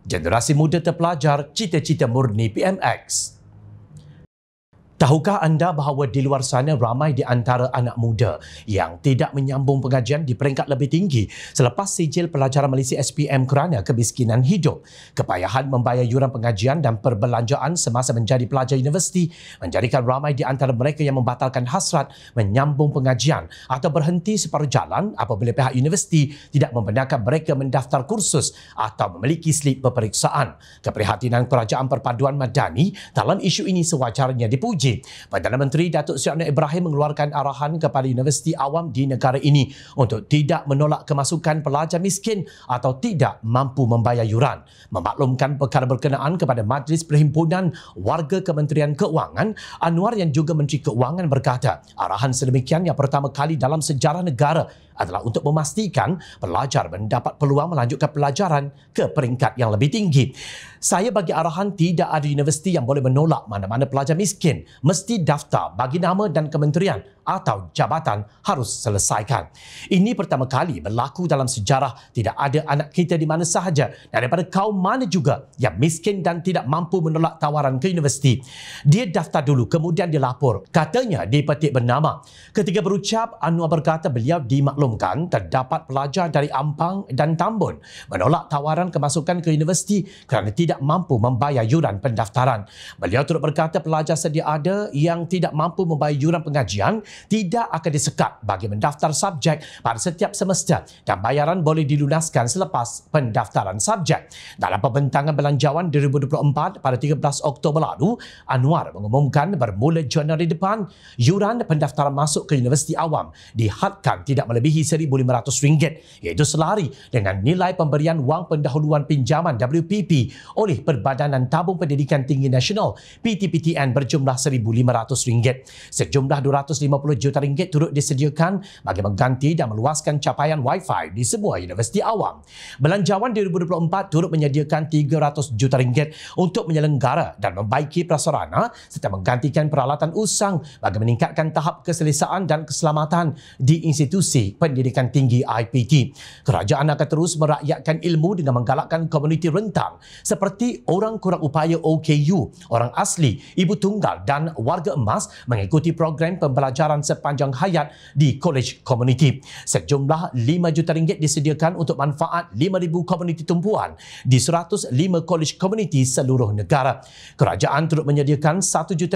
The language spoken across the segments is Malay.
Generasi muda terpelajar, cita-cita murni PMX. Tahukah anda bahawa di luar sana ramai di antara anak muda yang tidak menyambung pengajian di peringkat lebih tinggi selepas sijil pelajaran Malaysia SPM kerana kemiskinan hidup? Kepayahan membayar yuran pengajian dan perbelanjaan semasa menjadi pelajar universiti menjadikan ramai di antara mereka yang membatalkan hasrat menyambung pengajian atau berhenti separuh jalan apabila pihak universiti tidak membenarkan mereka mendaftar kursus atau memiliki slip peperiksaan. Keprihatinan Kerajaan Perpaduan Madani dalam isu ini sewajarnya dipuji. Perdana Menteri Datuk Seri Anwar Ibrahim mengeluarkan arahan kepada universiti awam di negara ini untuk tidak menolak kemasukan pelajar miskin atau tidak mampu membayar yuran. Memaklumkan perkara berkenaan kepada Majlis Perhimpunan Warga Kementerian Keuangan, Anwar yang juga Menteri Keuangan berkata, arahan sedemikian yang pertama kali dalam sejarah negara adalah untuk memastikan pelajar mendapat peluang melanjutkan pelajaran ke peringkat yang lebih tinggi. Saya bagi arahan tidak ada universiti yang boleh menolak mana-mana pelajar miskin mesti daftar bagi nama dan kementerian atau jabatan harus selesaikan. Ini pertama kali berlaku dalam sejarah. Tidak ada anak kita di mana sahaja daripada kaum mana juga yang miskin dan tidak mampu menolak tawaran ke universiti. Dia daftar dulu kemudian dilapor. Katanya di petik bernama. Ketika berucap, Anwar berkata beliau dimaklumkan terdapat pelajar dari Ampang dan Tambun menolak tawaran kemasukan ke universiti kerana tidak mampu membayar yuran pendaftaran. Beliau turut berkata pelajar sedia ada yang tidak mampu membayar yuran pengajian tidak akan disekat bagi mendaftar subjek pada setiap semester dan bayaran boleh dilunaskan selepas pendaftaran subjek. Dalam pembentangan belanjawan 2024 pada 13 Oktober lalu, Anwar mengumumkan bermula Januari depan, yuran pendaftaran masuk ke universiti awam dihadkan tidak melebihi RM1,500 iaitu selari dengan nilai pemberian wang pendahuluan pinjaman WPP oleh Perbadanan Tabung Pendidikan Tinggi Nasional PTPTN berjumlah RM1,500. Sejumlah RM250 juta turut disediakan bagi mengganti dan meluaskan capaian Wi-Fi di semua universiti awam. Belanjawan 2024 turut menyediakan RM300 juta untuk menyelenggara dan membaiki prasarana serta menggantikan peralatan usang bagi meningkatkan tahap keselesaan dan keselamatan di institusi pendidikan tinggi IPT. Kerajaan akan terus merakyatkan ilmu dengan menggalakkan komuniti rentang seperti orang kurang upaya OKU, orang asli, ibu tunggal dan warga emas mengikuti program pembelajaran sepanjang hayat di kolej komuniti. Sejumlah RM5 juta disediakan untuk manfaat 5,000 komuniti tumpuan di 105 kolej komuniti seluruh negara. Kerajaan turut menyediakan RM1 juta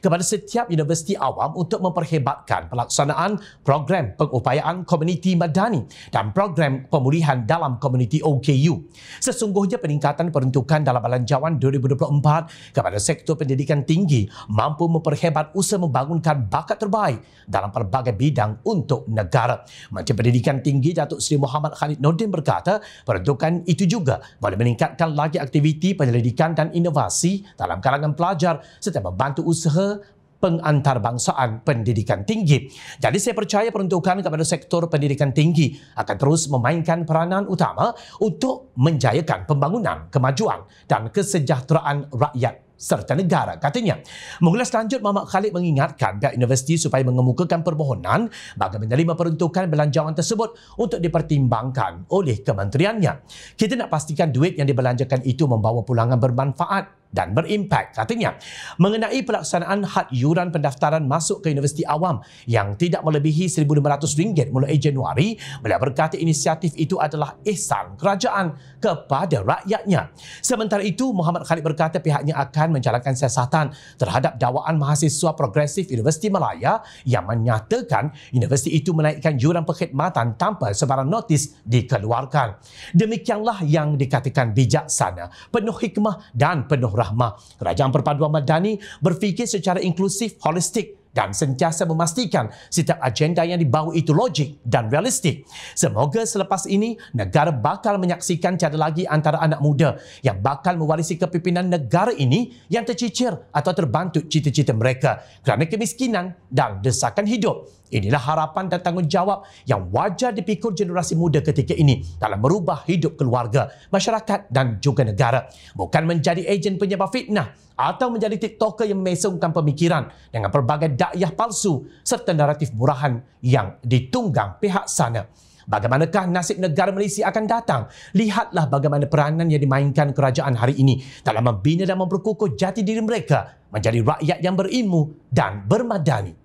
kepada setiap universiti awam untuk memperhebatkan pelaksanaan program pengupayaan komuniti madani dan program pemulihan dalam komuniti OKU. Sesungguhnya peningkatan peruntukan dalam belanjawan 2024 kepada sektor pendidikan tinggi mampu memperhebat usaha membangunkan bakat terbaik dalam pelbagai bidang untuk negara. Menteri Pendidikan Tinggi Datuk Seri Muhammad Khalid Nordin berkata, peruntukan itu juga boleh meningkatkan lagi aktiviti penyelidikan dan inovasi dalam kalangan pelajar serta membantu usaha pengantarbangsaan pendidikan tinggi. Jadi saya percaya peruntukan kepada sektor pendidikan tinggi akan terus memainkan peranan utama untuk menjayakan pembangunan, kemajuan dan kesejahteraan rakyat serta negara, katanya. Mengulas lanjut, Muhammad Khalid mengingatkan pihak universiti supaya mengemukakan permohonan bagi menerima peruntukan belanjawan tersebut untuk dipertimbangkan oleh kementeriannya. Kita nak pastikan duit yang dibelanjakan itu membawa pulangan bermanfaat dan berimpak, katanya. Mengenai pelaksanaan had yuran pendaftaran masuk ke universiti awam yang tidak melebihi RM1,500 mulai Januari, beliau berkata inisiatif itu adalah ihsan kerajaan kepada rakyatnya. Sementara itu, Muhammad Khalid berkata pihaknya akan menjalankan siasatan terhadap dakwaan mahasiswa progresif Universiti Malaya yang menyatakan universiti itu menaikkan yuran perkhidmatan tanpa sebarang notis dikeluarkan. Demikianlah yang dikatakan bijaksana, penuh hikmah dan penuh rahmah. Kerajaan Perpaduan Madani berfikir secara inklusif, holistik dan sentiasa memastikan setiap agenda yang dibawa itu logik dan realistik. Semoga selepas ini negara bakal menyaksikan tiada lagi antara anak muda yang bakal mewarisi kepimpinan negara ini yang tercicir atau terbantut cita-cita mereka kerana kemiskinan dan desakan hidup. Inilah harapan dan tanggungjawab yang wajar dipikul generasi muda ketika ini dalam merubah hidup keluarga, masyarakat dan juga negara. Bukan menjadi ejen penyebar fitnah atau menjadi TikToker yang memesongkan pemikiran dengan pelbagai dakwah palsu serta naratif murahan yang ditunggang pihak sana. Bagaimanakah nasib negara Malaysia akan datang? Lihatlah bagaimana peranan yang dimainkan kerajaan hari ini dalam membina dan memperkukuh jati diri mereka menjadi rakyat yang berilmu dan bermadani.